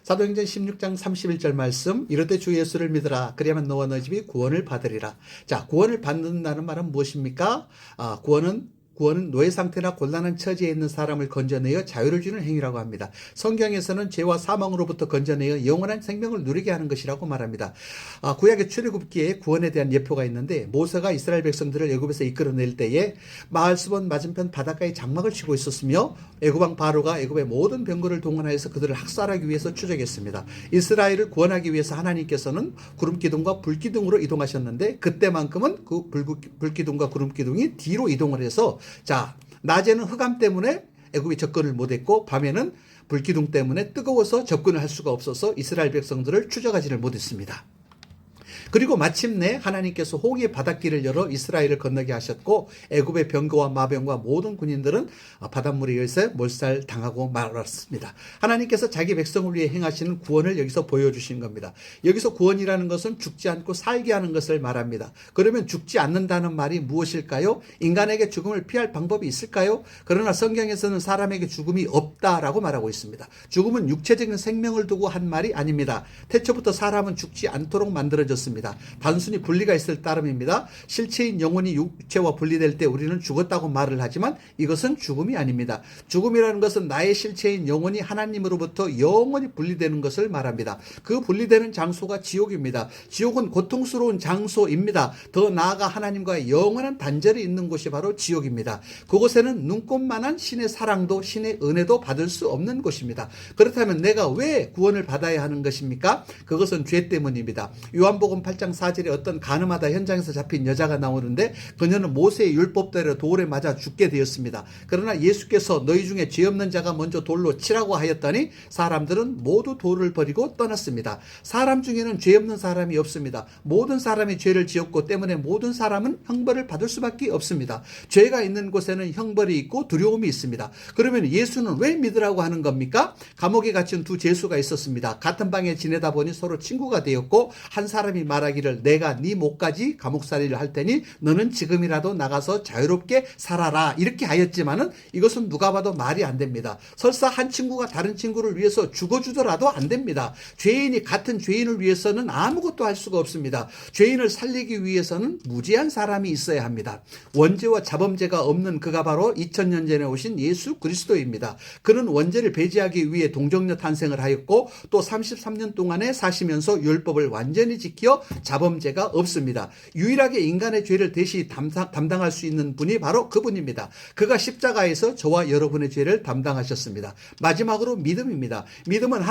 사도행전 16장 31절 말씀, 이르되 주 예수를 믿으라. 그리하면 너와 너 집이 구원을 받으리라. 자, 구원을 받는다는 말은 무엇입니까? 구원은 노예 상태나 곤란한 처지에 있는 사람을 건져내어 자유를 주는 행위라고 합니다. 성경에서는 죄와 사망으로부터 건져내어 영원한 생명을 누리게 하는 것이라고 말합니다. 구약의 출애굽기에 구원에 대한 예표가 있는데, 모세가 이스라엘 백성들을 애굽에서 이끌어낼 때에 마을스본 맞은편 바닷가에 장막을 치고 있었으며, 애굽왕 바로가 애굽의 모든 병거를 동원하여서 그들을 학살하기 위해서 추적했습니다. 이스라엘을 구원하기 위해서 하나님께서는 구름기둥과 불기둥으로 이동하셨는데, 그때만큼은 그 불기둥과 구름기둥이 뒤로 이동을 해서, 자, 낮에는 흑암 때문에 애굽이 접근을 못했고, 밤에는 불기둥 때문에 뜨거워서 접근을 할 수가 없어서 이스라엘 백성들을 추적하지를 못했습니다. 그리고 마침내 하나님께서 홍해 바닷길을 열어 이스라엘을 건너게 하셨고, 애굽의 병거와 마병과 모든 군인들은 바닷물에 의해서 몰살당하고 말았습니다. 하나님께서 자기 백성을 위해 행하시는 구원을 여기서 보여주신 겁니다. 여기서 구원이라는 것은 죽지 않고 살게 하는 것을 말합니다. 그러면 죽지 않는다는 말이 무엇일까요? 인간에게 죽음을 피할 방법이 있을까요? 그러나 성경에서는 사람에게 죽음이 없다라고 말하고 있습니다. 죽음은 육체적인 생명을 두고 한 말이 아닙니다. 태초부터 사람은 죽지 않도록 만들어졌습니다. 단순히 분리가 있을 따름입니다. 실체인 영혼이 육체와 분리될 때 우리는 죽었다고 말을 하지만 이것은 죽음이 아닙니다. 죽음이라는 것은 나의 실체인 영혼이 하나님으로부터 영원히 분리되는 것을 말합니다. 그 분리되는 장소가 지옥입니다. 지옥은 고통스러운 장소입니다. 더 나아가 하나님과의 영원한 단절이 있는 곳이 바로 지옥입니다. 그곳에는 눈꽃만한 신의 사랑도 신의 은혜도 받을 수 없는 곳입니다. 그렇다면 내가 왜 구원을 받아야 하는 것입니까? 그것은 죄 때문입니다. 요한복음 8장 4절에 어떤 가늠하다 현장에서 잡힌 여자가 나오는데, 그녀는 모세의 율법대로 돌에 맞아 죽게 되었습니다. 그러나 예수께서 너희 중에 죄 없는 자가 먼저 돌로 치라고 하였더니 사람들은 모두 돌을 버리고 떠났습니다. 사람 중에는 죄 없는 사람이 없습니다. 모든 사람이 죄를 지었고 때문에 모든 사람은 형벌을 받을 수밖에 없습니다. 죄가 있는 곳에는 형벌이 있고 두려움이 있습니다. 그러면 예수는 왜 믿으라고 하는 겁니까? 감옥에 갇힌 두 죄수가 있었습니다. 같은 방에 지내다 보니 서로 친구가 되었고, 한 사람이 말하기를 내가 네 목까지 감옥살이를 할 테니 너는 지금이라도 나가서 자유롭게 살아라, 이렇게 하였지만은 이것은 누가 봐도 말이 안 됩니다. 설사 한 친구가 다른 친구를 위해서 죽어주더라도 안 됩니다. 죄인이 같은 죄인을 위해서는 아무것도 할 수가 없습니다. 죄인을 살리기 위해서는 무지한 사람이 있어야 합니다. 원죄와 자범죄가 없는 그가 바로 2000년 전에 오신 예수 그리스도입니다. 그는 원죄를 배제하기 위해 동정녀 탄생을 하였고, 또 33년 동안에 사시면서 율법을 완전히 지켜 자범죄가 없습니다. 유일하게 인간의 죄를 대신 담당할 수 있는 분이 바로 그분입니다. 그가 십자가에서 저와 여러분의 죄를 담당하셨습니다. 마지막으로 믿음입니다. 믿음은 하나님